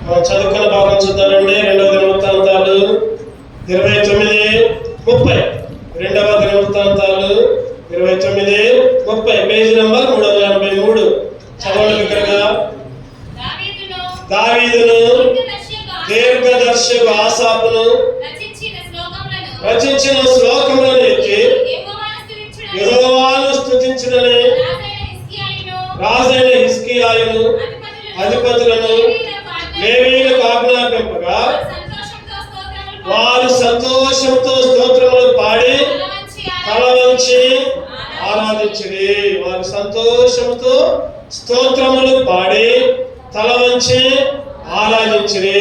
చదువుకున్న భాగం చూద్దామండి. 2వ దినవృత్తాంతాలు 29:30. 2వ దినవృత్తాంతాలు 29:30, పేజీ నంబర్ 383. చదవండి బిగ్గరగా. దావీదును దీర్ఘదర్శకు ఆసాపును రచించిన శ్లోకములను ఎత్తి యెహోవాను స్తుతించుటనే రాజైన హిజ్కియాయును అధిపతులను లేవీయులకు ఆజ్ఞాపింపగా వారు సంతోషంతో స్తోత్రములు పాడి తల వంచి ఆరాధించిరి. వారు సంతోషంతో స్తోత్రములు పాడి తల వంచి ఆరాధించిరి.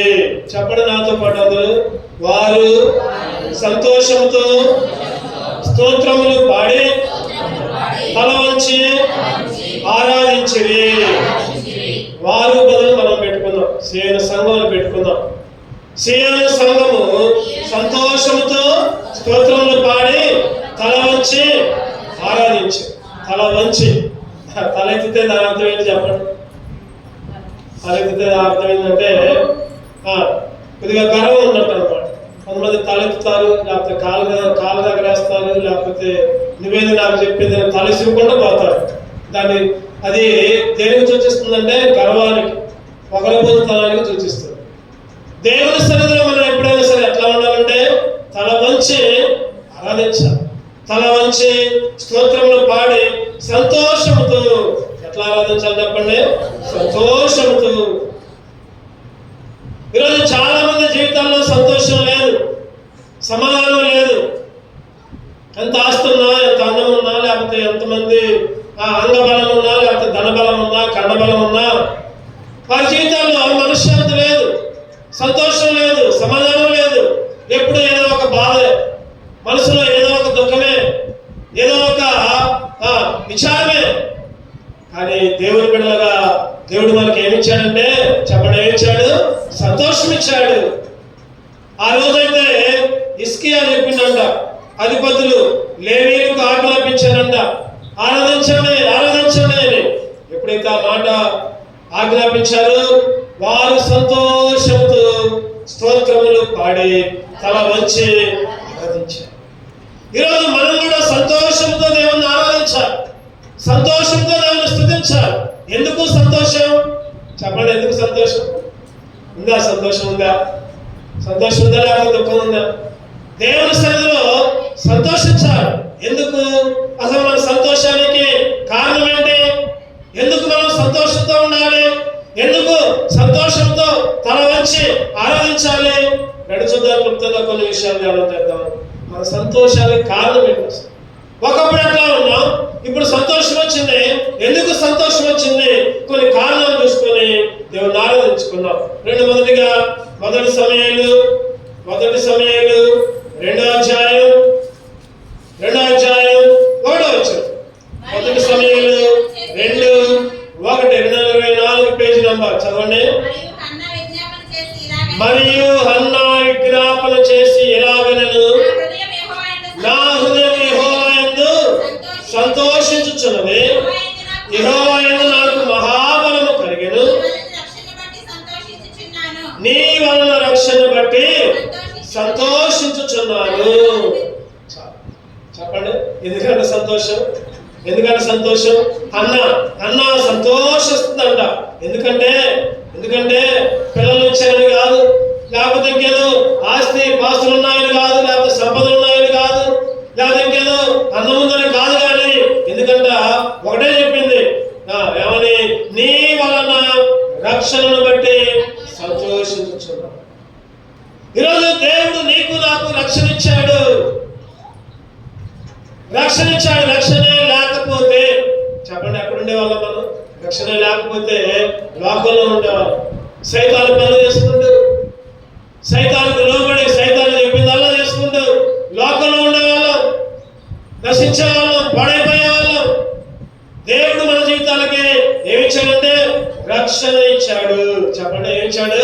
చెప్పండి నాతో పాటు అందరూ. వారు సంతోషంతో స్తోత్రములు పాడి తల వంచి ఆరాధించిరి. వారు బదులు మనం పెట్టుకుందాం, సియోను సంఘం పెట్టుకుందాం. సియోను సంఘము సంతోషంతో స్తోత్రములు పాడి తల వంచి ఆరాధించి. తల వంచి, తల ఎత్తితే దాని అర్థం ఏంటి చెప్పండి. తల ఎత్తితే అర్థం ఏంటంటే కొద్దిగా గర్వం ఉన్నట్టు అనమాట. కొంతమంది తలెత్తుతారు, లేకపోతే కాలు దగ్గర వేస్తారు, లేకపోతే నువ్వేది నాకు చెప్పింది తలసివ్వకుండా పోతారు. అది దేనికి సూచిస్తుందంటే గర్వానికి, పొగరబోతుతనానికి సూచిస్తుంది. దేవుని సన్నిధిలో మనం ఎప్పుడైనా సరే ఎట్లా ఉండాలంటే తల వంచి ఆరాధించాలి. తల వంచి స్తోత్రములు పాడి సంతోషముతో. ఎట్లా ఆరాధించాలి చెప్పండి? సంతోషముతో. ఈరోజు చాలా మంది జీవితాల్లో సంతోషం లేదు, సమాధానం లేదు. ఎంత ఆస్తున్నా, ఎంత అందం ఉన్నా, లేకపోతే ఎంతమంది అంగబలం ఉన్నా, లేకపోతే ధనబలం ఉన్నా, కండబలం ఉన్నా, వారి జీవితాల్లో మనశ్శాంతి లేదు, సంతోషం లేదు, సమాధానం లేదు. ఎప్పుడు ఏదో ఒక బాధ, మనసులో ఏదో ఒక దుఃఖమే, ఏదో ఒక విచారమే. కానీ దేవుని బిడ్డలుగా దేవుడు మనకి ఏమిచ్చాడంటే చెప్పండి, ఏమిచ్చాడు? సంతోషం ఇచ్చాడు. ఆ రోజైతే హిజ్కియా చెప్పిందంట, అధిపతులు లేవీయులకు ఆజ్ఞాపించారంట, ఆరాధించండి ఆరాధించండి అని. ఎప్పుడైతే ఆ మాట ఆజ్ఞాపించారు, వారు సంతోషంతో స్తోత్రములు పాడి తల వంచి ఆరాధించారు. ఈరోజు మనం కూడా సంతోషంతో దేవుని ఆరాధించాలి, సంతోషంతో దేవుని స్తుతించాలి. ఎందుకు సంతోషం చెప్పండి? ఎందుకు సంతోషం ఉందా? సంతోషం ఉందా? సంతోషం ఉందా లేకపోతే దుఃఖం ఉందా? దేవుని సన్నిధిలో సంతోషించాలి. ఎందుకు? అసలు మన సంతోషానికి కారణం ఏంటి? ఎందుకు మనం సంతోషంతో ఉండాలి? ఎందుకు సంతోషంతో తల వంచి ఆరాధించాలి? చూద్దాం. క్లుప్తంగా కొన్ని విషయాలు ధ్యానం చేద్దాం. మన సంతోషానికి కారణం ఏంటి? ఒకప్పుడు ఎట్లా ఉన్నాం, ఇప్పుడు సంతోషం వచ్చింది. ఎందుకు సంతోషం వచ్చింది? కొన్ని కారణాలు చూసుకొని దేవుని ఆరాధించుకున్నాం. మొదటి సమయాలు 2వ అధ్యాయం 1వ వచనం. మొదటి సమయాలు 2:1-224, పేజీ నంబర్ చదవండి. మరియు హన్నా విజ్ఞాపన చేసి ఎలాగనను, నా హృదయం యెహోవా యందు సంతోషించుచున్నది, యెహోవా యందు నాకు మహాబలము కలిగెను, నీ వలన రక్షణ బట్టి సంతోషించుచున్నాను. చెప్పండి, ఎందుకంటే సంతోషం? ఎందుకంటే సంతోషం? అన్న సంతోషిస్తుందంట. ఎందుకంటే పిల్లలు వచ్చాయని కాదు, లేకపోతే ఇంకేదో ఆస్తి పాస్తులు ఉన్నాయని కాదు, లేకపోతే సంపదలు ఉన్నాయని కాదు, లేకపోతే ఇంకేదో అందం ఉందని కాదు. కానీ ఎందుకంటే ఒకటే చెప్పింది, ఏమని? నీ వలన రక్షణను బట్టి సంతోషించుచున్నాను. ఈరోజు దేవుడు నీకు నాకు రక్షణ ఇచ్చాడు. రక్షణే లేకపోతే చెప్పండి ఎక్కడ ఉండేవాళ్ళం మనం? రక్షణ లేకపోతే లోకంలో ఉండేవాళ్ళం. సైతాను పనులు చేసుకుంటూ, సైతానికి లోబడి సైతాను చెప్పిందల్లా చేసుకుంటూ లోకంలో ఉండేవాళ్ళం, నశించేవాళ్ళం, పాడైపోయేవాళ్ళం. దేవుడు మన జీవితాలకి ఏమిచ్చాడంటే రక్షణ ఇచ్చాడు. చెప్పండి, ఏమిచ్చాడు?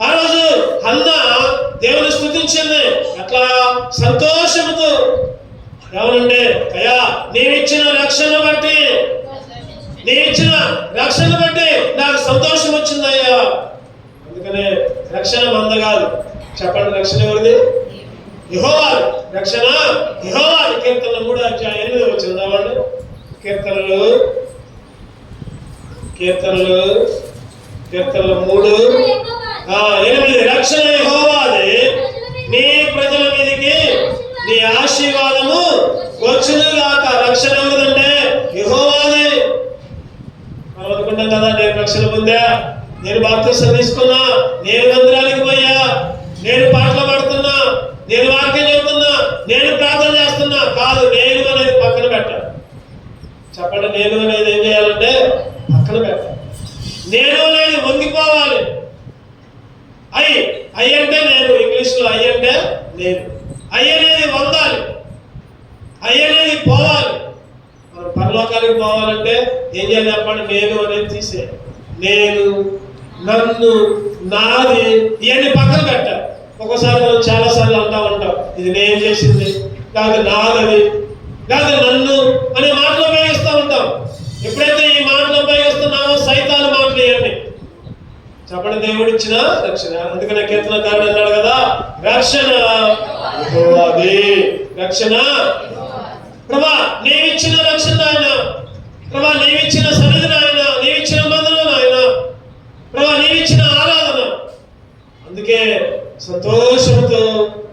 ఆ రోజు హన్నా దేవుని స్తుతించింది. అట్లా సంతోషంతో. ఏమనంటే, అయ్యా నీవిచ్చిన రక్షణ బట్టి నాకు సంతోషం వచ్చిందయ్యా. రక్షణ మంద కాదు. చెప్పండి, రక్షణ ఎవరిది? యెహోవాది. రక్షణ యెహోవాది. కీర్తనలు 3:8 చదవండి. కీర్తనలు 3:8. రక్షణ యెహోవాది, నీ ప్రజల మీదకి నీ ఆశీర్వాదము వచ్చును గాక. రక్షణ ఎవరిదంటే యెహోవాది. మనం అనుకుంటాం కదా, నేను రక్షణ పొందా, నేను బాప్తిసం తీసుకున్నా, నేను మందిరానికి పోయా, నేను పాటలు పాడుతున్నా, నేను వాక్యం చెబుతున్నా, నేను ప్రార్థన చేస్తున్నా. కాదు, నేను అనేది పక్కన పెట్టాలి. చెప్పండి, నేను అనేది ఏం చేయాలంటే పక్కన పెట్టాలి. నేను అనేది వంగిపోవాలి. ఐ అంటే నేను, ఇంగ్లీష్లో ఐ అంటే నేను. ఐ అనేది వందాలి, ఐ అనేది పోవాలి. మనం పరలోకానికి పోవాలంటే ఏం చేయాలి చెప్పండి? నేను అనేది తీసే. నేను, నన్ను, నాది ఇవన్నీ పక్కన పెట్టాలి. ఒక్కోసారి మనం చాలాసార్లు అంటా ఉంటాం, ఇది నేను చేసింది, కాదు నాదది, కాదు నన్ను అనే మాటలు ఉపయోగిస్తూ ఉంటాం. ఎప్పుడైతే ఈ మాటలు ఉపయోగిస్తున్నామో సైతాను మాటలు ఇవన్నీ. చెప్పండి, దేవుడిచ్చిన రక్షణ. అందుకనే కీర్తనకారుడు అన్నాడు కదా, రక్షణ యెహోవాది. రక్షణ ప్రభా, నీవిచ్చిన రక్షణ ఆయన. ప్రభా, నీవిచ్చిన సన్నిధి ఆయన, నీవిచ్చిన మందిరం ఆయన. ప్రభా, నీవిచ్చిన ఆరాధన. అందుకే సంతోషంతో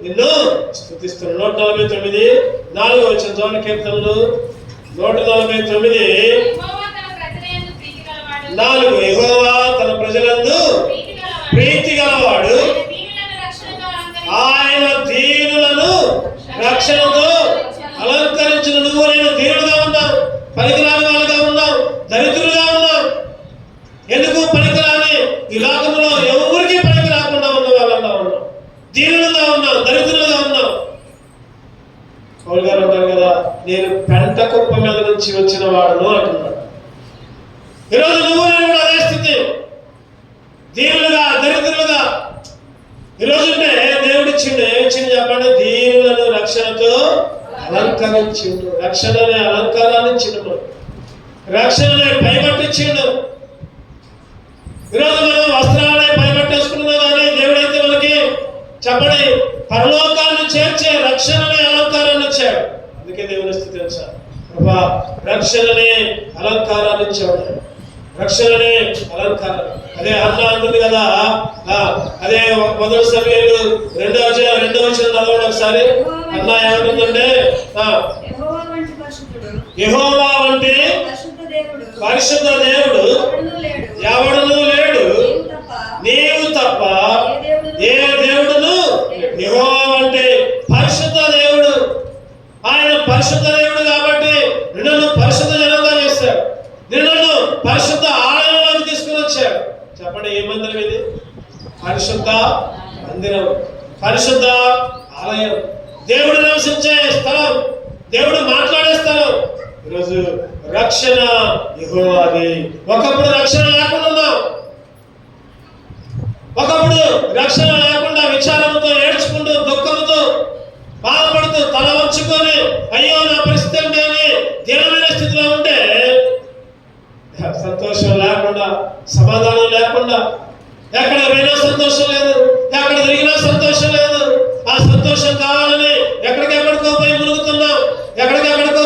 నిన్ను స్తుతిస్తున్నాను. 149:4 కీర్తనలు 149:4. యెహోవా తన ప్రజలందు ప్రీతి గలవాడు, ఆయన దీనులను రక్షణతో అలంకరించిన. నువ్వు నేను దీనులుగా ఉన్నావు, పనికిరాని వాళ్ళుగా ఉన్నావు, దరిద్రులుగా ఉన్నావు. ఎందుకు పనికిరాని? ఈ లోకంలో ఎవరికి పనికి రాకుండా ఉన్న వాళ్ళంగా ఉన్నావు, దీనులుగా ఉన్నావు, దరిద్రులుగా ఉన్నావు. పౌలు గారు అంటారు కదా, నేను పెంట కుప్ప మీద నుంచి వచ్చిన వాడును అంటున్నాడు. ఈరోజు నువ్వు నేను కూడా అదే స్థితి, దీనులుగా, దరిద్రులుగా. ఈరోజు దేవుడిచ్చిండు, ఏమిచ్చింది చెప్పండి? దీనులను రక్షణతో అలంకరించిండు. రక్షణ అనే అలంకారాన్ని ఇచ్చిండు, రక్షణ అనే పైబట్టిచ్చిండు. ఈరోజు మనం వస్త్రాలనే పైబట్టేసుకున్నాం, కానీ దేవుడైతే మనకి చెప్పండి పరలోకాన్ని చేర్చే రక్షణ అనే అలంకారాన్ని ఇచ్చాడు. అందుకే దేవుని స్తుతించాలి. ప్రభా, రక్షణనే అలంకారాన్ని ఇచ్చాడు, రక్షణనే అలంకారం. అదే అన్న అంటుంది కదా, అదే 1 సమూయేలు 2:2 చదవండి ఒకసారి. అన్న ఏమంటుందంటే, యెహోవా వంటి పరిశుద్ధ దేవుడు ఎవడును లేడు, నీవు తప్ప ఏ దేవుడును. యెహోవా వంటి పరిశుద్ధ దేవుడు. ఆయన పరిశుద్ధ దేవుడు కాబట్టి నిన్ను పరిశుద్ధ జనంగా చేశాడు, నిన్ను పరిశుద్ధ ఆలయంలోకి తీసుకుని వచ్చాడు. చెప్పండి, ఏ మందిరం ఇది? పరిశుద్ధ మందిరం, పరిశుద్ధ ఆలయం, దేవుడు నివసించే స్థలం, దేవుడు మాట్లాడే స్థలం. ఈరోజు రక్షణ యెహోవాది. ఒకప్పుడు రక్షణ లేకుండా ఉన్నాం, ఒకప్పుడు రక్షణ లేకుండా విచారంతో, ఏడ్చుకుంటూ, దుఃఖంతో, బాధపడుతూ, తల వంచుకొని అయ్యో నా పరిస్థితి ఏంటి అని దీనమైన స్థితిలో ఉంటే, సంతోషం లేకుండా, సమాధానం లేకుండా, ఎక్కడ పోయినా సంతోషం లేదు, ఎక్కడ తిరిగినా సంతోషం లేదు. ఆ సంతోషం కావాలని ఎక్కడికెక్కడికో పోయి మునుగుతున్నాం, ఎక్కడికెక్కడికో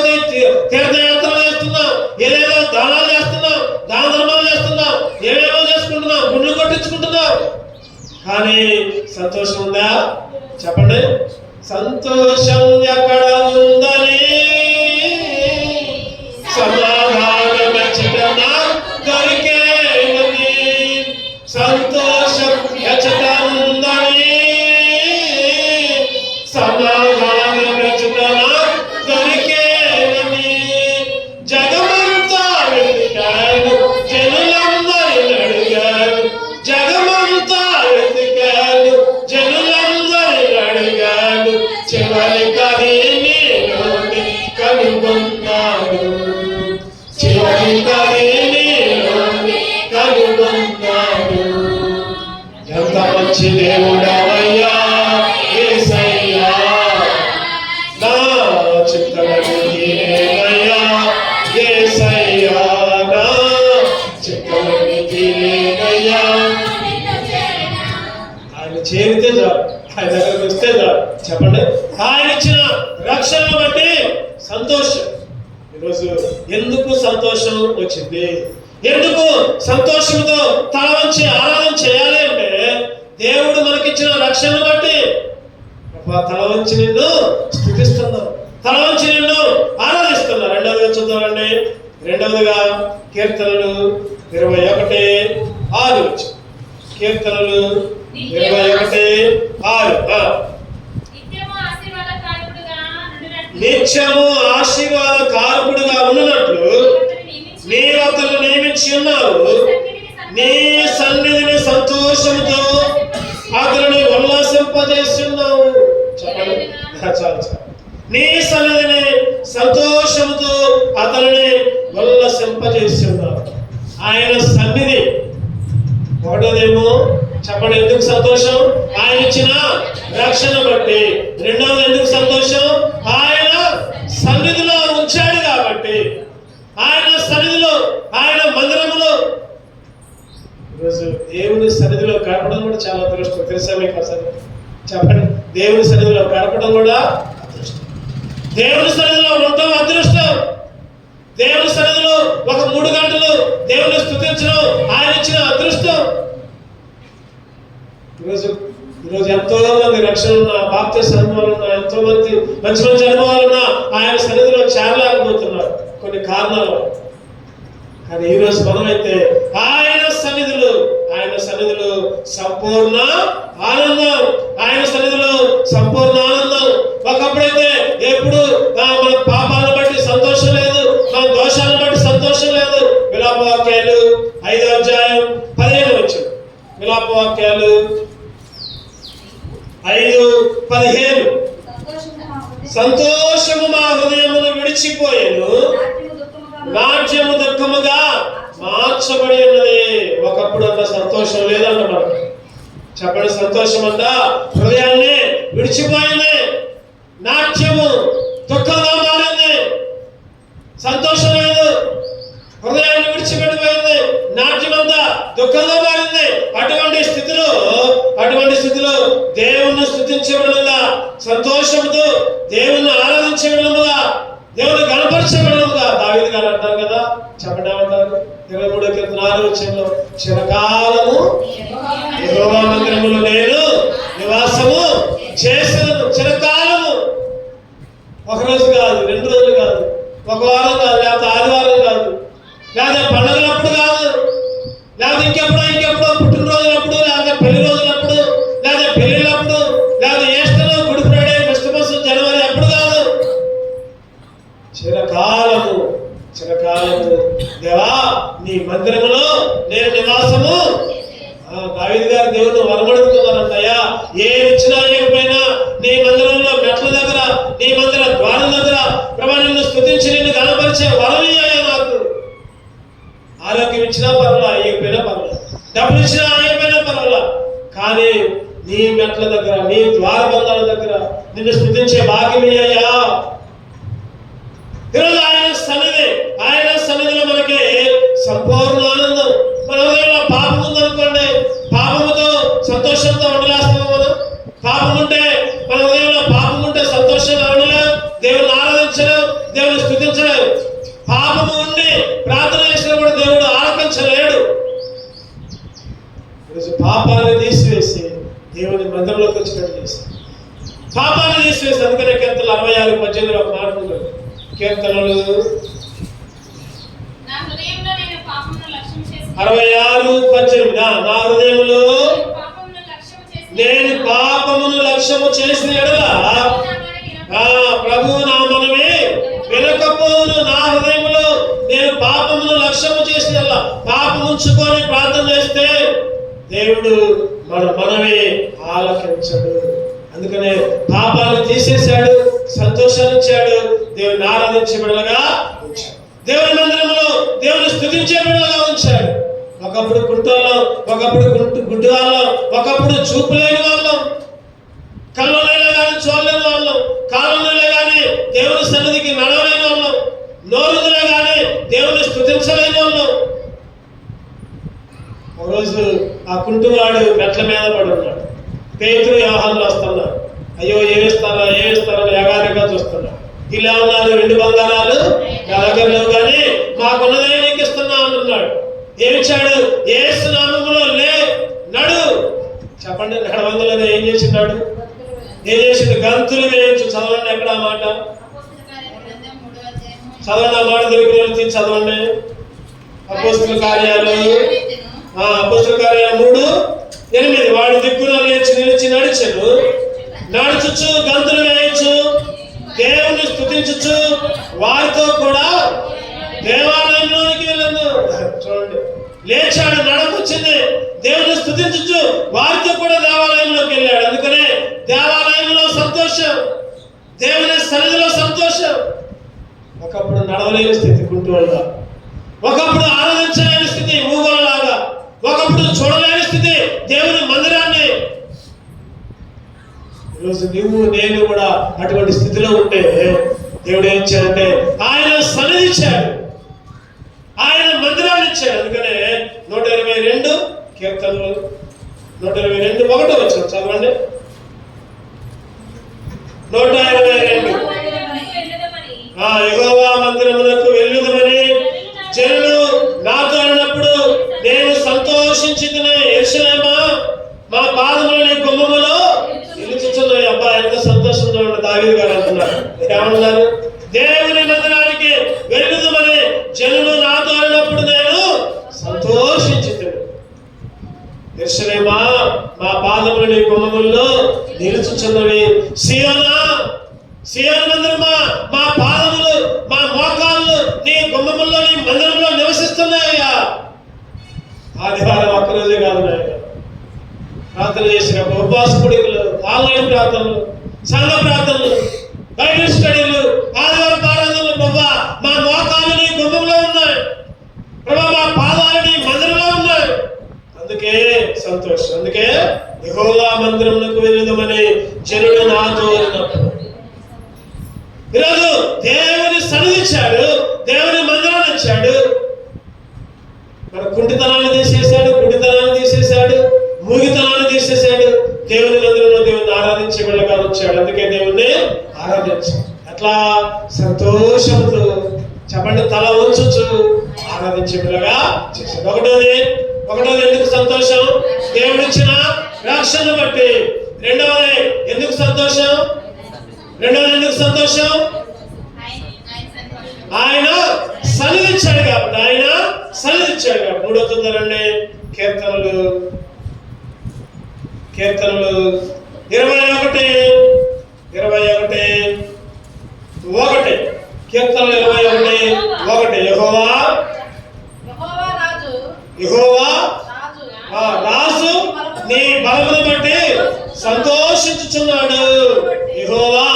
తీర్థయాత్రలు చేస్తున్నాం, ఏదేదో దానాలు చేస్తున్నాం, దాన ధర్మాలు చేస్తున్నాం, ఏమేమో చేసుకుంటున్నాం, గుండ్లు కొట్టించుకుంటున్నాం. కానీ సంతోషం ఉందా? చెప్పండి, సంతోషం ఎక్కడ ఉందని సమాధానం దొరికేదని. సంతోషం ఎచ్చట ఉందని సమాధానం దొరికేదని. జగమంతా వెతికాను, జనులందరిని అడిగాను, జగమంతా వెతికాను, జనులందరిని అడిగాను, చివరికి నేను కనుగొన్నాను, చివరికి కనుగొన్నాను. ఎంత మంచి దేవుడవయ్యా యేసయ్యా, నా చిత్తమని తీరేనయ్యా యేసయ్యా, నా చిత్తమని తీరేనయ్యా. చేరితే చాలు, ఆయన దగ్గరకు వస్తే చాలు. చెప్పండి, ఆయన ఇచ్చిన రక్షణను బట్టి సంతోషం. ఈరోజు ఎందుకు సంతోషం వచ్చింది? ఎందుకు సంతోషంతో తల వంచి ఆరాధన చేయాలి అంటే, దేవుడు మనకిచ్చిన రక్షణను బట్టి తల వంచి నిన్ను స్తుతిస్తున్నారు, తల వంచి నిన్ను ఆరాధిస్తున్నారు. రెండవదిగా చూద్దామండి. రెండవదిగా కీర్తనలు 21:6. కీర్తనలు 21:6. నిత్యము ఆశీర్వాద కారకుడుగా ఉన్నట్లు నీవు అతను నియమించి ఉన్నావు. నీ సన్నిధిని సంతోషంతో అతనిని ఉల్లాసింపజేస్తున్నావు. చెప్పండి, చాలు. నీ సన్నిధిని సంతోషంతో అతనిని ఉల్లాసింపజేస్తున్నావు. ఆయన సన్నిధి ఒకటోదేమో చెప్పండి, ఎందుకు సంతోషం? ఆయన ఇచ్చిన రక్షణ బట్టి. రెండవది ఎందుకు సంతోషం? ఆయన సన్నిధిలో ఉంచాడు కాబట్టి. ఆయన సన్నిధిలో, ఆయన మందిరములో. ఈరోజు దేవుని సన్నిధిలో గడపడం కూడా చాలా అదృష్టం. తెలుసా మీకు అసలు? చెప్పండి, దేవుని సన్నిధిలో గడపడం కూడా అదృష్టం. దేవుని సన్నిధిలో ఉండటం అదృష్టం. దేవుని సన్నిధిలో ఒక 3 గంటలు దేవుని స్తుతించడం ఆయన ఇచ్చిన అదృష్టం. ఈరోజు ఎంతో మంది రక్షణ ఉన్న, బాప్తిస్మ అనుభవాలు ఉన్న, ఎంతో మంది మంచి అనుభవాలు ఉన్న ఆయన సన్నిధిలో చేరలేకపోతున్నారు కొన్ని కారణాలు. కానీ ఈరోజు మనమైతే ఆయన సన్నిధిలో సంపూర్ణ ఆనందం. ఆయన సన్నిధిలో సంపూర్ణ ఆనందం. ఒకప్పుడైతే ఎప్పుడు మన పాపాలను బట్టి సంతోషం లేదు, మన దోషాలను బట్టి సంతోషం లేదు. విలాపవాక్యాలు 5:15. విలాపవాక్యాలు 5:15. సంతోషము మా హృదయమును విడిచిపోయేను, నాట్యము దుఃఖముగా మార్చబడి ఉన్నది. ఒకప్పుడు అంత సంతోషం లేదంట మనకు. చెప్పండి, సంతోషం అంట హృదయాన్ని విడిచిపోయింది, నాట్యము దుఃఖంగా మారింది. సంతోషం లేదు, హృదయాన్ని విడిచిపెట్టిపోయింది, నాట్యం అంతా దుఃఖంగా మారింది. అటువంటి స్థితిలో దేవుణ్ణి స్తుతించే విధంగా, సంతోషంతో దేవుణ్ణి ఆరాధించే విధంగా, దేవుని గణపరిచే విధంగా దావీదు గారు అంటారు కదా. చెప్పండి, ఏమంటారు? 23:6 చిరకాలము యెహోవా మందిరములో నేను నివాసము చేశాను. చిరకాలము, ఒక రోజు కాదు, 2 రోజులు కాదు, ఒక వారం కాదు, లేకపోతే ఆదివారం కాదు, లేకపోతే పండుగలప్పుడు కాదు, లేకపోతే ఇంకెప్పుడో పుట్టినరోజులప్పుడు, లేకపోతే పెళ్లి రోజులప్పుడు, లేకపోతే పెళ్లిళ్ళప్పుడు, లేకపోతే ఈస్టర్, గుడ్ ఫ్రైడే, క్రిస్మస్, జనవరి అప్పుడు కాదు. చిరకాలము దేవా నీ మందిరములో నేను నివాసము. దావీదు గారు దేవుడు వరమడుగుతున్నారంటయ్యా, ఏమి ఇచ్చినా ఏమైనా నీ మందిరంలో మెట్ల దగ్గర, నీ మందిర ద్వారం దగ్గర ప్రభా నిన్ను స్తుతించి నిన్ను గణపరిచే వరమయ్యాయా. నాకు ఆరోగ్యం ఇచ్చినా పర్వాలా, అయ్యకపోయినా పర్వాలా, డబ్బులు ఇచ్చినా అయ్యకపోయినా పర్వాలా, కానీ నీ మెట్ల దగ్గర, నీ ద్వారబంధాల దగ్గర నిన్ను స్తుతించే భాగ్యమయ్యాయా. ఈరోజు ఆయన సన్నిధిలో మనకి సంపూర్ణ ఆనందం. మన హృదయంలో పాపం ఉందనుకోండి, పాపముతో సంతోషంతో ఉండలేస్తాము మనం. పాపం ఉంటే, మన హృదయంలో పాపం ఉంటే సంతోషంగా ఉండలేం, దేవుని ఆరాధించలేం, దేవుని స్తుతించలేం. పాపము ఉండి ప్రార్థన చేసినా కూడా దేవుడు ఆలకించలేడు. ఈరోజు పాపాన్ని తీసివేసి దేవుని మందిరంలోకి వచ్చినట్టు చేసి, పాపాన్ని తీసివేసి. అందుకనే కీర్తనలు 66:18 ఒక మాట ఉంటుంది. కీర్తనలు 66:18. నా హృదయంలో నేను పాపమును లక్ష్యము చేసిన ఎడల ప్రభువు నా మనవి వినకపోవును. నా హృదయంలో నేను పాపమును లక్ష్యము చేసిన ఎడల, పాపం ఉంచుకొని ప్రార్థన చేస్తే దేవుడు మన మనవి ఆలకించడు. అందుకనే పాపాలను తీసేశాడు, సంతోషాన్ని ఇచ్చాడు, దేవుని ఆరాధించే బిడ్డలుగా ఉంచాడు, దేవుని మందిరంలో దేవుని స్తుతించే బిడ్డలుగా ఉంచాడు. ఒకప్పుడు కుంటోళ్ళం, ఒకప్పుడు గుడ్డి వాళ్ళం, ఒకప్పుడు చూపు లేని వాళ్ళం, కళ్ళనైనా కానీ చూడలేని వాళ్ళం, కాళ్ళనైనా కానీ దేవుని సన్నిధికి నడవలేని వాళ్ళం, నోరుదులే కానీ దేవుని స్తుతించలేని వాళ్ళం. ఒకరోజు ఆ కుంటువాడు మెట్ల మీద పడి ఉన్నాడు. పేతురు యోహానులు వస్తున్నారు. అయ్యో ఏమిస్తారని ఎగారిగా చూస్తున్నారు. ఇలా ఉన్నారు, 2 బంగారాలు నా దగ్గర లేవు కానీ మాకున్నదే నీకు ఇస్తున్నా అంటున్నాడు. ఏమిచ్చాడు? యేసు నామములో లే, నడు. చెప్పండి, నడవంగలేదు ఏం చేసినాడు? ఏం చేసిండు? గంతులు వేయచ్చు. చదవండి, ఎక్కడ ఆ మాట చదవండి. ఆ మాట దొరికిన చదవండి. అపోస్తలుల కార్యాలు 3:8. వాడు దిక్కున లేచి నిలిచి నడిచెను, నడుచుచు గంతులు వేయచ్చు, దేవుని స్తుతించుచు వారితో కూడా దేవాలయంలోనికి వెళ్ళను. చూడండి, లేచాడు, నడకొచ్చింది, దేవుని స్తుతించుచు వారితో కూడా దేవాలయంలోకి వెళ్ళాడు. అందుకనే దేవాలయంలో సంతోషం, దేవుని సన్నిధిలో సంతోషం. ఒకప్పుడు నడవలేని స్థితి కుంటూరుగా, ఒకప్పుడు ఆరాధించలేని స్థితి ఊగలలాగా, ఒకప్పుడు చూడలేని స్థితి దేవుని మందిరాన్ని. ఈరోజు నువ్వు నేను కూడా అటువంటి స్థితిలో ఉంటే దేవుడు ఏం చేయాలంటే ఆయన సన్నిధి ఇచ్చాడు, ఆయన మందిరాన్ని ఇచ్చాడు. అందుకనే 122 కీర్తనలు 122 1 వచ్చిన చదవండి. 122 యెహోవా మందిరమునకు వెళ్ళుదమని జనులు నాతో అన్నప్పుడు నేను సంతోషించితిని. యెరూషలేమా, మా పాదములు నీ గుమ్మములో నిలుచుచున్నాయి. అబ్బా, ఎంత సంతోషంగా ఉన్న దావీదు గారు అంటున్నారు. ఏమన్నారు? దేవుని మందిరానికి వెళ్ళుదమని జనులు నాతో అన్నప్పుడు నేను సంతోషించితిని. యెరూషలేమా, మా పాదములు నీ గుమ్మముల్లో నిలుచుచున్నవి. సియోను మందిరమా, మా పాదములు, మా మోకాళ్ళు నీ గుమ్మముల్లో, నీ మందిరంలో నివసిస్తున్నాయ్యా. ఆదివారం ఒక్కరోజే కాదు నాయన, ప్రార్థన చేసినప్పుడు ఉపవాస కుడికలు, ఆన్లైన్ ప్రార్థనలు, సంఘ ప్రార్థనలు, బైబిల్ స్టడీలు, ఆదివారం ఆరాధనలు. ప్రభా, మా మోకాళ్ళు నీ గుమ్మంలో ఉన్నాయి, ప్రభా మా పాదాలు నీ మందిరంలో ఉన్నాయి. అందుకే సంతోషం. అందుకే యెహోవా మందిరమునకు వెళ్ళుదమని జనుడు నాతో అన్నప్పుడు ఈరోజు దేవుని సన్నిధి ఇచ్చాడు, దేవుని మందిరాన్ని ఇచ్చాడు. మన కుంటితనాన్ని తీసేశాడు, మూగితనాన్ని తీసేశాడు. దేవుని మందిరంలో దేవుని ఆరాధించే వెళ్ళగా వచ్చాడు. అందుకే దేవుణ్ణి ఆరాధించాడు. అట్లా సంతోషంతో చెప్పండి, తల వంచుచు ఆరాధించే వెళ్ళగా చేశాడు. ఒకటోది ఎందుకు సంతోషం? దేవుడిచ్చిన రక్షణ బట్టి. రెండవది ఎందుకు సంతోషం? ఎందుకు సంతోషం? ఆయన సన్నిధించాడు కాబట్టి. మూడో చూద్దారండి, కీర్తనలు 21 కీర్తనలు 21:1. యెహోవా రాజు నీ బలమును బట్టి సంతోషించుచున్నాడు. యెహోవా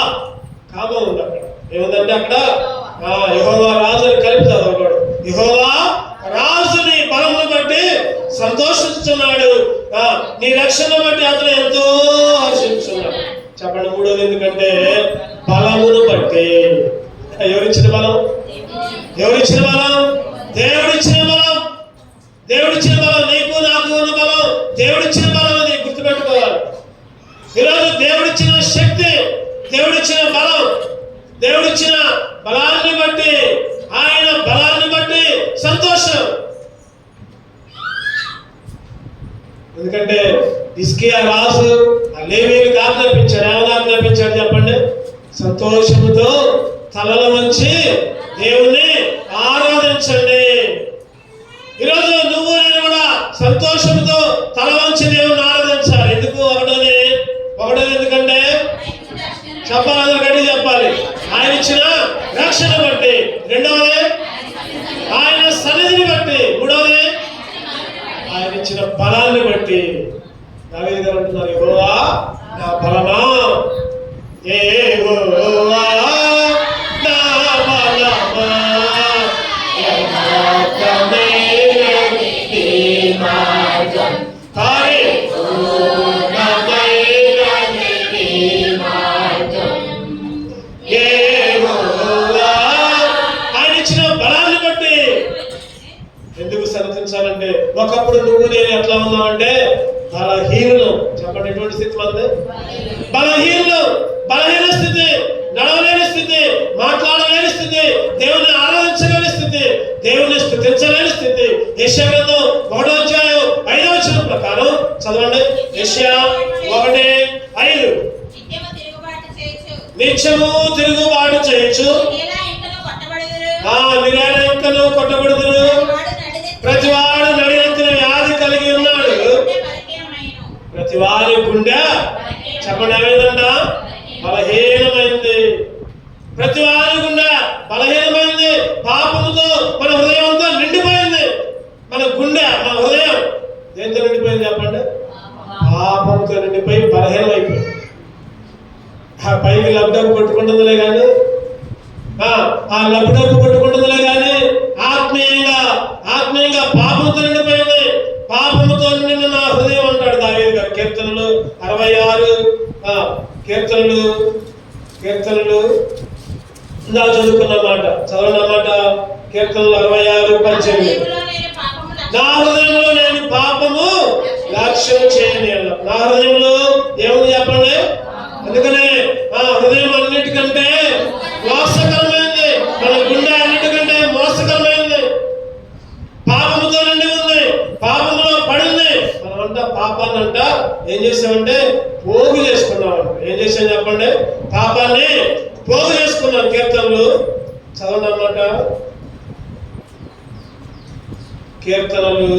కామ ఉంది అక్కడ. ఏముందంటే అక్కడ యెహోవా రాజు అని కలుపుతారు ఒకడు. యెహోవా రాజు నీ బలమును బట్టి సంతోషించుచున్నాడు, నీ రక్షణ బట్టి అతను ఎంతో హర్షించున్నాడు. చెప్పండి, మూడోది ఎందుకంటే బలమును బట్టి. ఎవరిచ్చిన బలం? దేవుడిచ్చిన బలం. నీకు నాకు ఉన్న బలం దేవుడిచ్చిన బలం. అది గుర్తుపెట్టుకోవాలి. ఈరోజు దేవుడిచ్చిన శక్తి, దేవుడిచ్చిన బలం, దేవుడిచ్చిన బలాన్ని బట్టి, ఆయన బలాన్ని బట్టి సంతోషం. ఎందుకంటే హిజ్కియా రాజు ఆ లేవీయులకు ఆజ్ఞాపించాడు. ఏమని ఆజ్ఞాపించాడు చెప్పండి? సంతోషముతో తలల వంచి దేవుణ్ణి ఆరాధించండి. ఈరోజు నువ్వు నేను కూడా సంతోషంతో తల వంచి దేవుని ఆరాధించాలి. ఎందుకు? ఒకటోది ఎందుకంటే చెప్పాలి, గట్టి చెప్పాలి. ఆయన ఇచ్చిన రక్షణ బట్టి. రెండవది ఆయన సన్నిధిని బట్టి. మూడవది ఆయన ఇచ్చిన బలాన్ని బట్టి. దావీదు గారు అంటున్నారు, యెహోవా నా బలమా, యెహోవా నా బలమా, ఆయన ఇచ్చిన బలాన్ని బట్టి. ఎందుకు సరిదించాలంటే ఒకప్పుడు నువ్వు నేను ఎట్లా ఉన్నావంటే బలహీనులు. చెప్పండి, ఎటువంటి స్థితి మనది? బలహీనులు. బలహీన స్థితి, నడవలేని స్థితి, మాట్లాడలేని స్థితి, దేవుని ఆరాధించలేని స్థితి, దేవుని స్తుతించలేని స్థితి. యెషయా గ్రంథం 1వ అధ్యాయం 5వ వచనం ప్రకారం చదవండి. యెషయా 1:5. నిత్యము తిరుగుబాటు చేయొచ్చు, మీరేలా ఇంకను కొట్టబడుదురు, ప్రతివాడు నడినంతిన వ్యాధి కలిగి ఉన్నాడు, ప్రతివారి గుండె చెప్పండి ఏమైందంట? బలహీనమైంది. ప్రతివారి గుండె బలహీనమైంది. పాపముతో మన హృదయం అంతా నిండిపోయింది. మన గుండె, మన హృదయం దేంతో నిండిపోయింది చెప్పండి? పాపంతో నిండిపోయి బలహీనం అయిపోయింది. పైకి లబ్డకు కొట్టుకుంటుందిలే కానీ, ఆ లబ్డకు కొట్టుకుంటుందిలే కానీ ఆత్మీయంగా పాపంతో నిండిపోయింది. పాపముతో నిండిన నా హృదయం అంటాడు దావీదు గారు. కీర్తనలు 66 కీర్తనలు ఇందా చదువుకున్నమాట, చదవనమాట. కీర్తనలు 66:18. నా హృదయంలో నేను పాపము లక్ష్యం చేయని. నా హృదయంలో ఏముంది చెప్పండి? అందుకనే ఆ హృదయం అన్నిటికంటే మోసకరమైంది. మన గుండె అన్నిటికంటే మోసకరమైంది. పాపముతో నిండి ఉంది, పాపములో పడింది. మనమంతా పాపాన్నంట ఏం చేసామంటే పోగు చేసుకున్నాం. ఏం చేసాం చెప్పండి? పాపాన్ని పోగు చేసుకున్నాం. కీర్తనలు చదవండి అన్నమాట. కీర్తనలు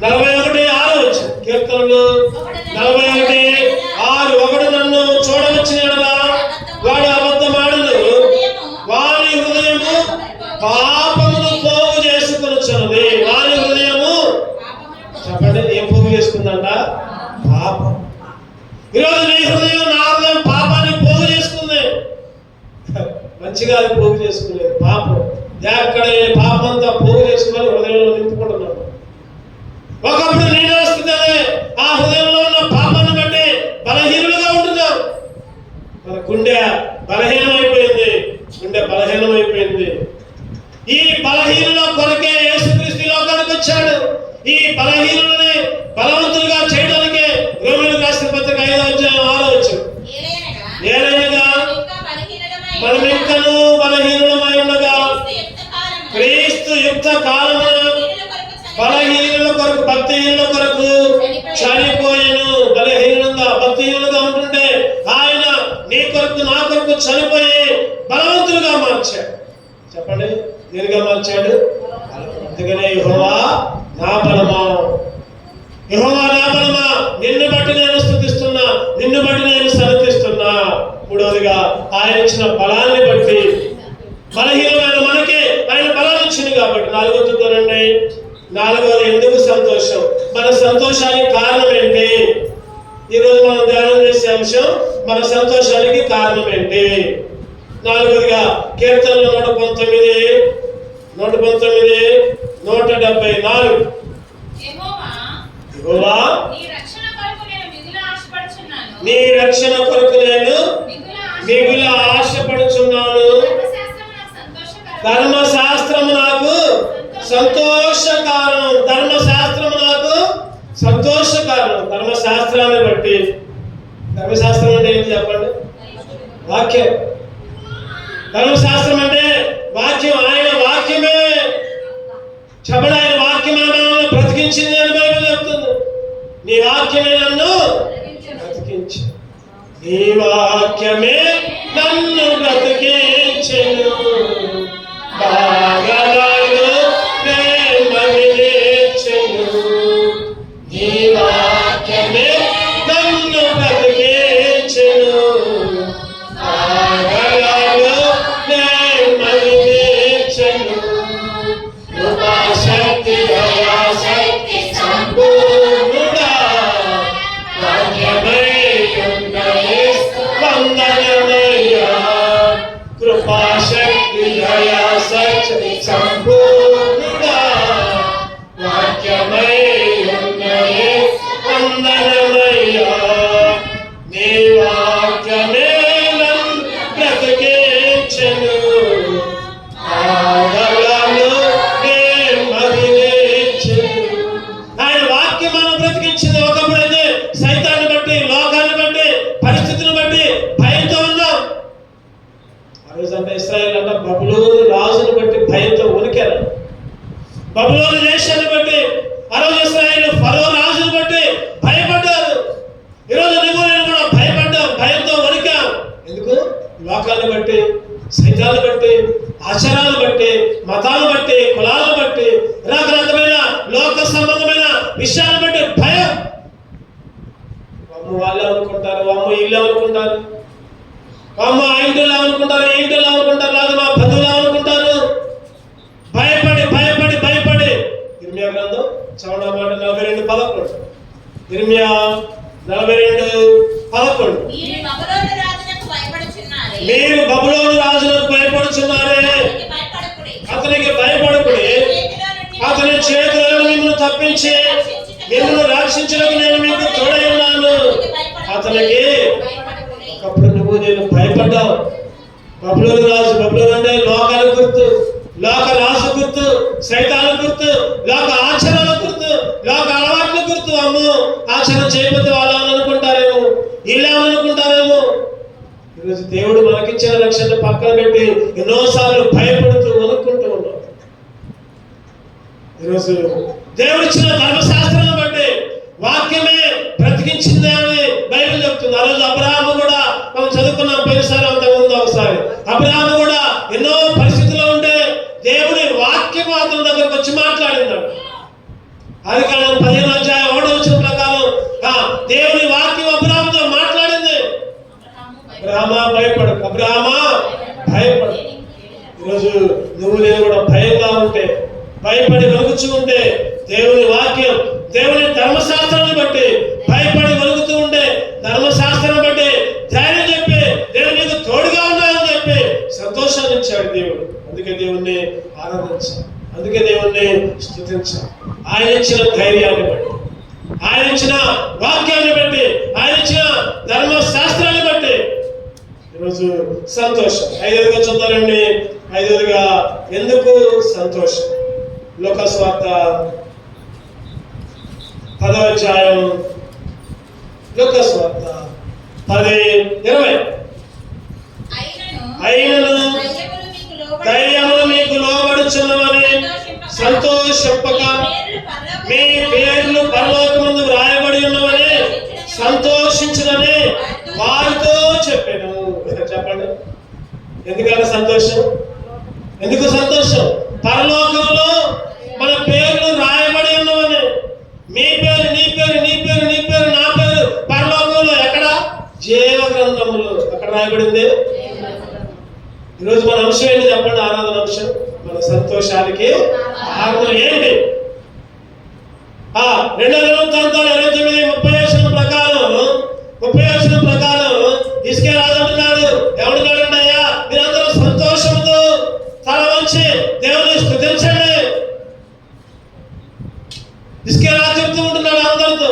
41:6 వచ్చి. కీర్తనలు 41:6. ఒకడు నన్ను చూడవచ్చిన యెడల వాడు అబద్ధమాడును, వాని హృదయము పాపమును పోగు చేసుకొనుచున్నది. వాని హృదయము చెప్పండి ఏం పోగు చేసుకుందంట? పాపం. ఈరోజు నీ హృదయం, నా హృదయం పాపాన్ని పోగు చేసుకుంది. మంచిగా అది పోగు చేసుకోలేదు. పాపం ఎక్కడ పాపం అంతా పోగు చేసుకుని హృదయంలో నింపుకుంటున్నాను. ఒకప్పుడు నేను వస్తుందనే ఆ హృదయంలో ఉన్న పాపాన్ని బట్టి బలహీనులుగా ఉంటున్నాం. మన గుండె బలహీనమైపోయింది. ఈ బలహీనుల కొరకే యేసుక్రీస్తు లోకానికి వచ్చాడు. ఈ బలహీనుల్ని బలవంతులుగా చేయడానికే రోమీయులకు రాసిన పత్రిక 5వ అధ్యాయం 6వ వచనం. ఏలైనగా మనం ఇంకనూ బలహీనులమై ఉండగా క్రీస్తు యుక్త కాలమున బలహీనుల కొరకు, భక్తిహీనుల కొరకు చనిపోయాను. బలహీనంగా భక్తిహీనులుగా ఉంటుంటే ఆయన నీ కొరకు, నా కొరకు చనిపోయి బలవంతులుగా మార్చాడు. చెప్పండి దేనిగా మార్చాడు? అందుకనే యెహోవా నా బలమా, యెహోవా నా బలమా, నిన్ను బట్టి నేను స్తుతిస్తున్నా, నిన్ను బట్టి నేను సన్నతిస్తున్నా. మూడవదిగా ఆయన ఇచ్చిన బలాన్ని బట్టి, బలహీనమైన మనకి ఆయన బలాన్ని ఇచ్చింది కాబట్టి. 4వ చూద్దానండి. 4వది ఎందుకు సంతోషం? మన సంతోషానికి కారణం ఏంటి? ఈరోజు మనం ధ్యానం చేసే అంశం మన సంతోషానికి కారణం ఏంటి. 4వదిగా కీర్తనలు 119, 174. యెహోవా నీ రక్షణ కొరకు నేను మిగుల ఆశపడుచున్నాను. ధర్మశాస్త్రము నాకు సంతోష కారణం. ధర్మశాస్త్రము నాకు సంతోష కారణం. ధర్మశాస్త్రాన్ని బట్టి. ధర్మశాస్త్రం అంటే ఏంటి చెప్పండి? వాక్యం. ధర్మశాస్త్రం అంటే వాక్యం. ఆయన వాక్యమే చెప్పండి. ఆయన వాక్యమే మనల్ని బ్రతికించింది అని బైబిల్ చెప్తుంది. నీ వాక్యమే నన్ను బ్రతికించి, నీ వాక్యమే నన్ను బ్రతికించెను. బాగలాలు మగిలించెను. నీ వాక్యమే నన్ను బ్రతికించెను. బాగలాలు మగిలించెను. కృపాశక్తి దయాశక్తి సంపూర్ణుడా, వాక్యమై ఉన్న యేసు వందనమయ్యా. కృపాశక్తి దయాశక్తి సంపూర్ణుడా, వాక్యమై ఉన్న యేసు వందనమయ్యా. నీ వాక్యమే నన్ను బ్రతికించెను. ఆదరణను మగిలించెను. ఆయన వాక్యం మనం బ్రతికించింది. ఒకప్పుడైతే సైతాన్ని బట్టి, లోకాన్ని బట్టి, పరిస్థితులను బట్టి భయంతో ఉన్నాం. ఆ రోజు అంటే ఇశ్రాయేలు అంటే బబులోను రాజును బట్టి భయంతో ఉనికారు. బబులోను దేశాన్ని బట్టి ఆ రోజు ఇశ్రాయేలు ఫరో రాజును బట్టి భయపడ్డారు. ఈరోజు నువ్వు నేను కూడా భయపడ్డాం, భయంతో ఉనికాం. ఎందుకు? లోకాన్ని బట్టి, సైతాన్ని బట్టి, ఆచారాలు బట్టి, మతాలను బట్టి, కులాలను బట్టి, రకరకమైన లోక సంబంధమైన విషయాలను బట్టి భయం. అమ్మ వాళ్ళు అనుకుంటారు, అమ్మ ఇల్లు అనుకుంటారు, అమ్మ ఆ ఇంటిలో అనుకుంటారు, ఈ ఇంటిలో అనుకుంటారు, లేదా మా బంధువులు అనుకుంటారు. భయపడి భయపడి భయపడి ఇర్మియా గ్రంథం చదవడం మాట 42:11. ఇర్మియా 42:11. మీరు బబులోను రాజులకు భయపడుచున్నారే, అతనికి భయపడకుడి. అతని చేతులను మిమ్మల్ని తప్పించి మిమ్మల్ని రక్షించడానికి నేను మీకు తోడై ఉన్నాను. అతనికి ఒకప్పుడు నువ్వు నేను భయపడ్డావు. బబులోను రాజు, బబులోను అంటే లోకాల గుర్తు, లోక రాజు గుర్తు, సైతాల గుర్తు, లోక ఆచరణ గుర్తు, లోక అలవాట్ల గుర్తు. అమ్మో ఆచరణ చేయకపోతే వాళ్ళు అనుకుంటారేమో, ఇలా అనుకుంటారేమో. ఈరోజు దేవుడు మనకిచ్చిన రక్షణ పక్కన పెట్టి ఎన్నోసార్లు భయపడుతూ వణుక్కుంటూ ఉన్నాం. ఈరోజు దేవుడిచ్చిన ధర్మశాస్త్రాన్ని బట్టి వాక్యమే బ్రతికించింది అని బైబిల్ చెప్తుంది. ఆ రోజు అబ్రహాము కూడా మనం చదువుకున్నాం పోయినసారి, అంతకుముందు ఒకసారి. అబ్రహాము కూడా ఎన్నో పరిస్థితుల్లో ఉంటే దేవుడి వాక్యం అతని దగ్గరకు వచ్చి మాట్లాడినాడు. ఆదికాండం 15:1 ప్రకారం దేవుని వాక్యం అబ్రహాముతో మాట్లాడింది. అబ్రహామా భయపడు, అబ్రహామా భయపడు. ఈరోజు నువ్వు నేను కూడా భయంగా ఉంటే, భయపడి వణుకుతూ ఉంటే, దేవుని వాక్యం, దేవుని ధర్మశాస్త్రాన్ని బట్టి భయపడి వణుకుతూ ఉంటే, ధర్మశాస్త్రాన్ని బట్టి ధైర్యం చెప్పి దేవుని నీకు తోడుగా ఉన్నాయని చెప్పి సంతోషాన్ని ఇచ్చాడు దేవుడు. అందుకే దేవుణ్ణి ఆరాధించాలి, అందుకే దేవుణ్ణి స్తుతించాలి. ఆయన ఇచ్చిన ధైర్యాన్ని బట్టి, ఆయన ఇచ్చిన వాక్యాన్ని బట్టి, ఆయన ఇచ్చిన ధర్మశాస్త్రాన్ని బట్టి ఈరోజు సంతోషం. 5వ చూద్దామండి. 5వదిగా ఎందుకు సంతోషం? లూకా సువార్త 10వ అధ్యాయం, లూకా సువార్త 10:20. అయినను దయ్యములు మీకు లోబడుచున్నవని సంతోషింపక మీ పేర్లు పరలోకమందు వ్రాయబడి ఉన్నవని సంతోషించునని వారితో చెప్పాను. చెప్పండి, ఎందుకంటే సంతోషం? ఎందుకు సంతోషం? పరలోకంలో మన పేర్లు రాయబడి ఉన్నవని. మీ పేరు, నీ పేరు, నీ పేరు, నీ పేరు, నా పేరు పరలోకంలో ఎక్కడ? జీవ గ్రంథములు. అక్కడ రాయబడింది. ఈరోజు మన అంశం ఏంటి చెప్పండి? ఆరాధన అంశం. మన సంతోషానికి కారణం ఏంటి? 2 దినవృత్తాంతాలు 29:30 ప్రకారం ఇస్కే రాజు అంటున్నాడు, ఏమంటున్నాడు? అయ్యా మీరందరూ సంతోషంతో తల వంచి దేవుని స్తుతించండి. ఇస్కే రాజు చెప్తూ ఉంటున్నాడు అందరితో,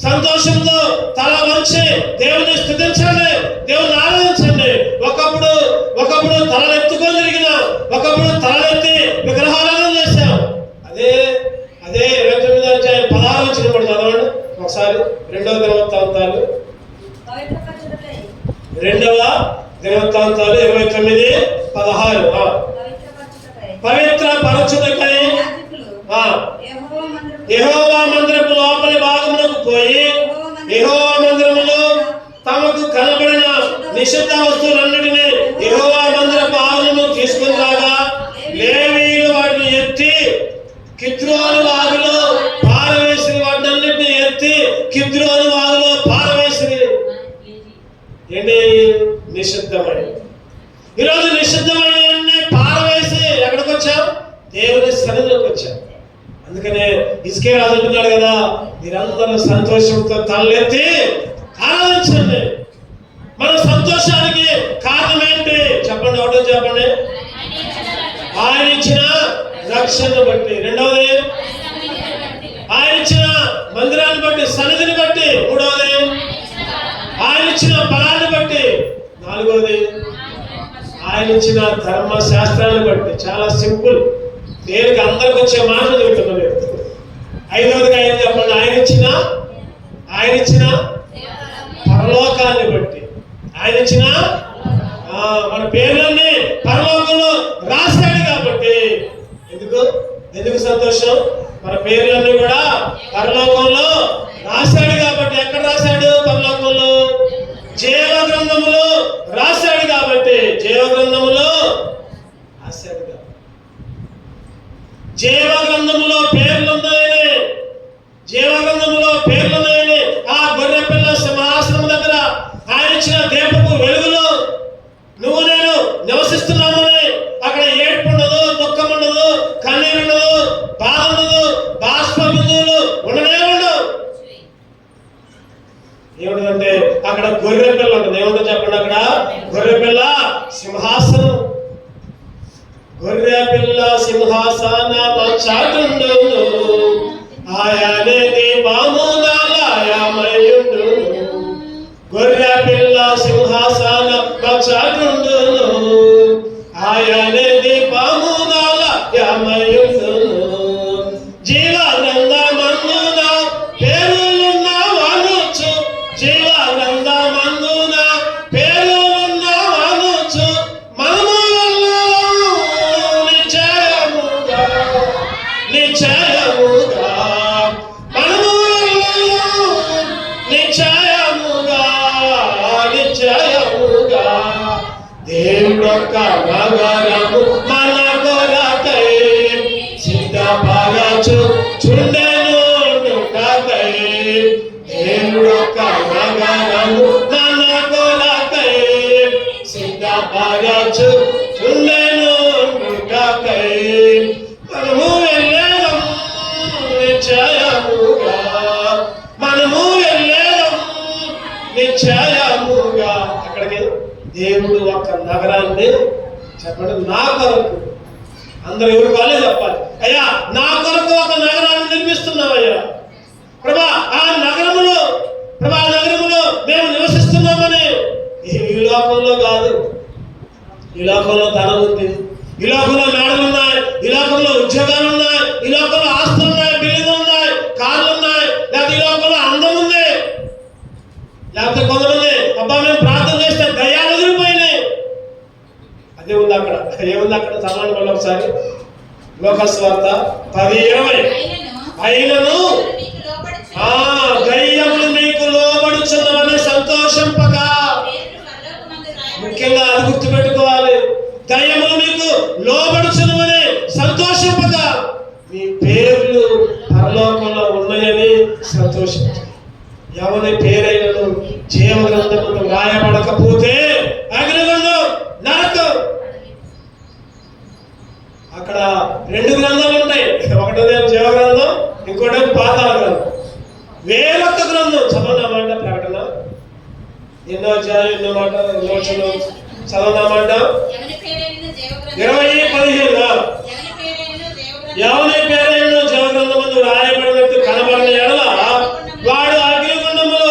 సంతోషంతో తల వంచి దేవుని స్తుతించండి, దేవుని ఆరాధించండి. ఒకప్పుడు తలనెత్తుకొని తిరిగిన, ఒకప్పుడు తలనెత్తి విగ్రహాలను చేశాం. అదే 29:16 చదవండి ఒకసారి. 2వ దినవృత్తాంతాలు 29:16. పవిత్ర పరచుటకై యెహోవా మందిరపు లోపలి భాగమునకు పోయి యెహోవా మందిరములో తమకు కనబడిన నిషిద్ధ వస్తువులన్నిటినీ యెహోవా మందిరపు ఆవరణను తీసుకుని రాగా లేవీయులు వాటిని ఎత్తి కిద్రోను వాగులో పారవేసి, వాటినన్నిటిని ఎత్తి కిద్రోను వాగులో పారవేసి. ఏంటి? నిషిద్ధమై. ఈరోజు నిషిద్ధమైన పారవేసి ఎక్కడికి వచ్చాం? దేవుని సన్నిధిలోకి వచ్చాం. అందుకనే ఇస్కే రాజు అంటున్నాడు కదా, మీరందరూ సంతోషంతో తలెత్తి ఆరాధించండి. మన సంతోషానికి కారణం ఏంటి చెప్పండి? ఒకటో చెప్పండి. ఆయన ఇచ్చిన రక్షణ బట్టి. రెండవది ఆయన ఇచ్చిన మందిరాన్ని బట్టి, సన్నిధిని బట్టి. మూడవది ఆయన ఇచ్చిన బలాన్ని బట్టి. నాలుగవది ఆయన ఇచ్చిన ధర్మశాస్త్రాన్ని బట్టి. చాలా సింపుల్, దేనికి అందరికి వచ్చే మాట చెబుతున్నాను. 5వదిగా ఏం చెప్పండి? ఆయన ఇచ్చిన ఆయన ఇచ్చిన పరలోకాన్ని బట్టి, ఆయన ఇచ్చిన మన పేర్లన్నీ పరలోకంలో రాశాడు కాబట్టి ఎందుకు సంతోషం? మన పేర్లన్నీ కూడా పరలోకంలో రాశాడు కాబట్టి. ఎక్కడ రాశాడు? పరలోకంలో జీవ గ్రంథములో రాశాడు కాబట్టి. జీవ గ్రంథములో రాశాడు కాబట్టి జీవ గ్రంథములో పేర్లున్నాయని, జీవ గ్రంథములో పేర్లున్నాయని ఆ గొర్రె పిల్ల సింహాసనం దగ్గర ఆయన ఇచ్చిన దీపపు వెలుగులో నువ్వు నేను నివసిస్తున్నామని అక్కడ ఏడ్పు ఉండదు, దుఃఖం ఉండదు, కన్నీరు ఉండదు, బాధ ఉండదు, బాష్పబిందువులు ఉండనే ఉండవు. ఏమిటంటే అక్కడ గొర్రె పిల్ల ఉంటుంది. ఏముంటుంది చెప్పండి? అక్కడ గొర్రె పిల్ల సింహాసనం. గొర్రె పిల్ల సింహాసన చాటుండును, ఆయనే దీపమునాలయమయుండును. గొర్రె పిల్ల సింహాసన చాటుండును, ఆయనే దీపమునాలయమయుండును. జీవ గ్రంథమందున పేరులున్న వానుచు, జీవ గ్రంథమందున పేరులున్న వానుచు మనము నిశ్చయముగా మనము నిశ్చయముగా దేవుడొక్క నగరము మన కొరకై సిద్ధపరచు చుండెనుకై. దేవుడొక్క నగరము మన కొరకై సిద్ధపరచు చుండెనుకై. మనము వెళ్ళేదం నిశ్చయముగా, మనము వెళ్ళేదం నిశ్చయముగా. అక్కడికి దేవుడు ఒక నగరాన్ని చెప్పండి, నా కొరకు. అందరూ ఎవరు కాలే చెప్పాలి, అయ్యా నా కొరకు ఒక నగరాన్ని నిర్మిస్తున్నావయ్యా ప్రభా. ఆ నగరములో మేము నివసిస్తున్నామని. ఈ లోకంలో కాదు, ఈ లోకంలో ధనం ఉంది, ఈ లోకంలో మేడలు ఉన్నాయి, ఈ లోకంలో ఉద్యోగాలు ఉన్నాయి, ఈ లోకంలో ఆస్తులు ఉన్నాయి, బిల్లులు ఉన్నాయి, కార్లు ఉన్నాయి, లేకపోతే ఈ లోకంలో అందం ఉంది, లేకపోతే కొంతమంది అబ్బా మేము ప్రార్థన చేస్తే దయ్యాలు ఎదిరిపోయినాయి. అదే ఉంది అక్కడ. ఏముంది అక్కడ? చదవండి మళ్ళీ ఒకసారి. లోకస్వార్త 10:20. అయినను దయ్యములు మీకు లోబడుచున్నవని సంతోషింపక. ముఖ్యంగా అది గుర్తుపెట్టుకోవాలి. దయ్యములు మీకు లోబడుచున్నవని సంతోషింపక మీ పేర్లు పరలోకంలో ఉన్నాయని సంతోషించు. ఎవరి పేరైనను జీవ గ్రంథములో రాయబడకపోతే అగ్నిగుండం, నరకం. అక్కడ 2 గ్రంథాలు ఉంటాయి. ఒకటేమో జీవ గ్రంథం, ఇంకోటేమో పాతాళ గ్రంథం. వేరొక గ్రంథం. చదవనామాట ప్రకటన ఎన్నో అధ్యాయం, ఎన్నో మాట చదవనామాట 20:15. ఎవరి పేరైన జీవ గ్రంథమందు రాయబడినట్టు కనబడిన ఎడల వాడు అగ్నిగుండములో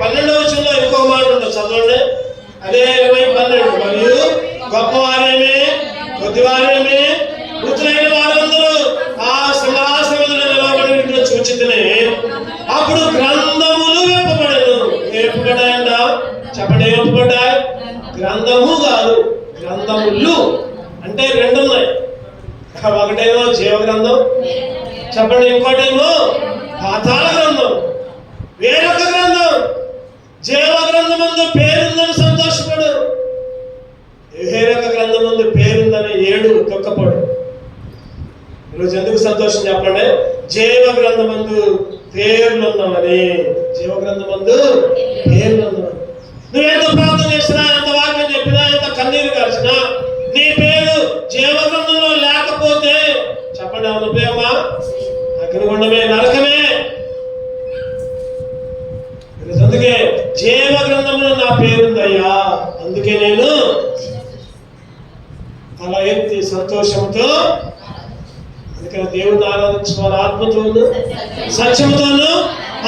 12వ వచనంలో ఇంకో మాట ఉంటుంది, చదవండి. అదే 20:12. మరియు గొప్పవారేమి కొద్దివారేమి వృద్ధులైన వారందరూ ఆ సింహాసనం నిలబడి చూచితిని. అప్పుడు గ్రంథములు విప్పబడెను. విప్పబడ్డాయంట. చెప్పండి, విప్పబడ్డాయి. గ్రంథము కాదు, గ్రంథములు అంటే 2 ఉన్నాయి. ఒకటేమో జీవ గ్రంథం, చెప్పండి, ఇంకోటేమో పాతాళ గ్రంథం. వేరొక గ్రంథం జీవ గ్రంథమందు పేరుందని సంతోషపడు, వేరొక గ్రంథమందు పేరుందని ఏడు దుఃఖపడు. ఈరోజు ఎందుకు సంతోషం చెప్పండి? జీవ గ్రంథమందు పేర్లున్నామని. జీవ గ్రంథమందు పేర్లున్నామని. నువ్వెంత ప్రార్థన చేసినా, ఎంత వాక్యం చెప్పినా, ఎంత కన్నీరు కలిసినా నీ పేరు జీవ గ్రంథంలో లేకపోతే చెప్పండి, అవును ఉపయోగమా? అగ్నిగుండమే, నరకమే. అందుకే జీవ గ్రంథంలో నా పేరుందయ్యా, అందుకే నేను తల ఎత్తి సంతోషంతో, అందుకని దేవుడిని ఆరాధించుకోవాలి. ఆత్మతోను సత్యముతోను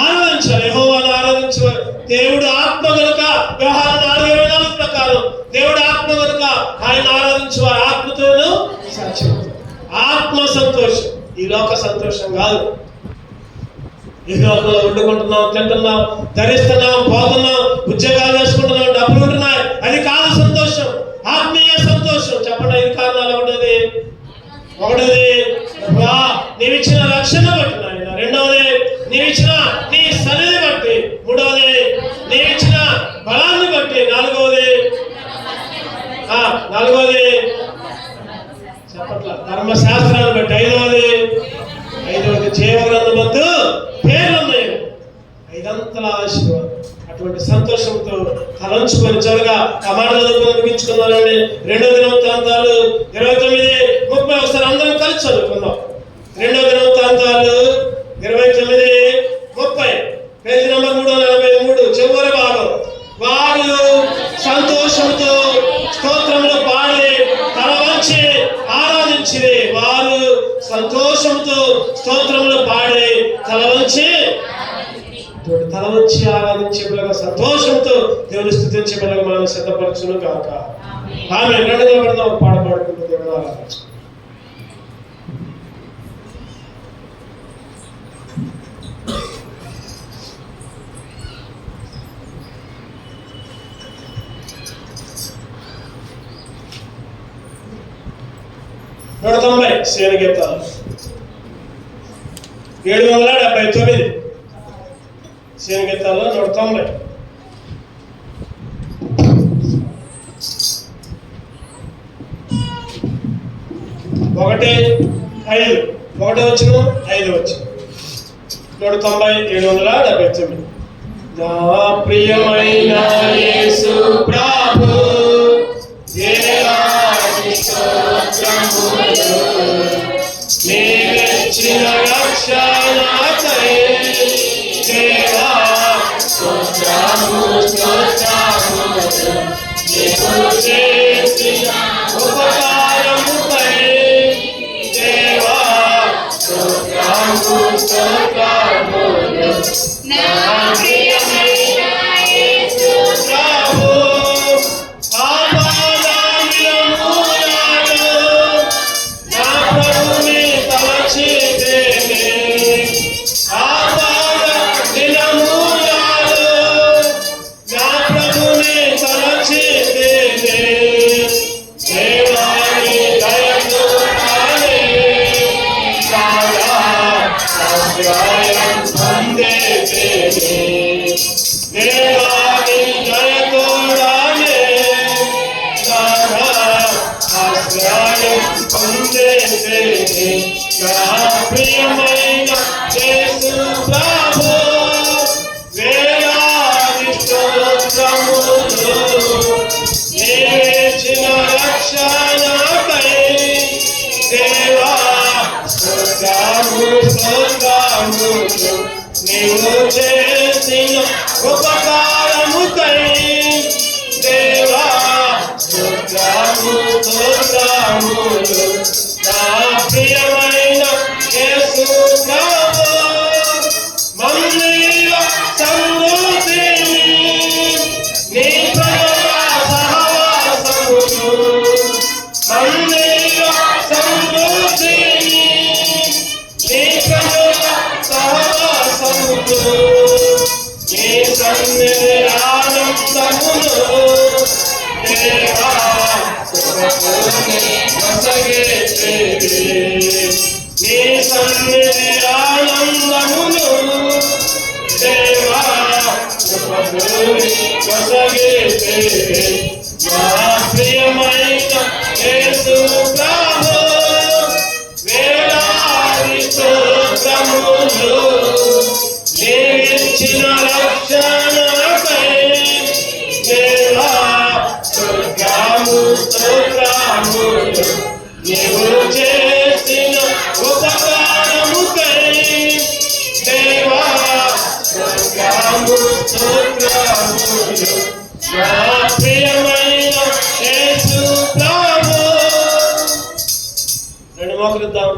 ఆరాధించాలి. యెహోవాను ఆరాధించాలి. దేవుడు ఆత్మ కనుక వ్యవహారం 4:24 ప్రకారం దేవుడు ఆత్మ కనుక ఆయన ఆరాధించేవారు ఆత్మతోను సత్యముతో. ఆత్మ సంతోషం, ఈ లోక సంతోషం కాదు. ఈ లోకంలో వండుకుంటున్నాం, తింటున్నాం, ధరిస్తున్నాం, పోతున్నాం, ఉద్యోగాలు చేసుకుంటున్నాం, డబ్బులు ఉంటున్నాయి. అది కాదు సంతోషం, ఆత్మీయ సంతోషం. చెప్పండి, 5 కారణాలు. ఒకటిది నీవిచ్చిన రక్షణ బట్టి నాయన. రెండవది నీవిచ్చిన నీ సన్నిధి బట్టి. మూడవది నీవిచ్చిన బలాన్ని బట్టి. నాలుగవది చెప్పట్ల ధర్మశాస్త్రాన్ని బట్టి. ఐదవది జీవగ్రంథమందు పేర్లున్నాయి. 5 అంతల ఆశీర్వాదం. అటువంటి సంతోషంతో తలంచుకొని త్వరగా ఆ మాట చదువుకొని ముగించుకుందామండి. 2వ దినవృత్తాంతాలు 29:30 ఒకసారి అందరం కలిసి చదువుకుందాం. 2వ దినవృత్తాంతాలు 29:30, పేజీ నంబర్ 343, చివరి భాగం. వారు సంతోషంతో స్తోత్రములు పాడి తల వంచి ఆరాధించిరి. వారు సంతోషంతో స్తోత్రములు పాడి తల వంచి ఆరాధించే పిల్లగా, సంతోషంతో దేవుని స్తుతించే పిల్లగా మనం సిద్ధపరచును కాక. ఆమె 2 నిలబడదాం, పాట పాడుకుంటూ దేవుడు ఆరాధించు. సేన గీతాలు 779 సేన గీతాల్లో 190. 1:5 1 వచ్చిన 5 వచ్చిన 190 779. నా ప్రియమైన యేసు ప్రభు నీవిచ్చిన రక్షణకై దేవా స్తోత్రము నీవు చేసిన ఉపకారముకై దేవా స్తోత్రము నా ప్రియమైన యేసు ప్రభు ప్రియమైన యేసు ప్రభు వేలాది స్తోత్రములు నీవిచ్చిన రక్షణకై దేవా స్తోత్రములు నీవు చేసిన ఉపకారముకై దేవా స్తోత్రములు నా ప్రియమైన యేసు ప్రభు మందిర సమృద్ధిని నీ సహవాసమును మందిర సమృద్ధిని నీ సహవాసమును నీ సన్నిధి ఆనందమును దేవా నీ సన్నిధి ఆనందమును దేవా నా ప్రియమైన యేసు ప్రభు వేలాది స్తోత్రములు నీవిచ్చిన రక్షణకై దేవా స్తోత్రములు నీవు చేసిన ఉపకారముకై దేవా స్తోత్రములు నా ప్రియమైన యేసు ప్రభు. 2 మోకరిద్దాం.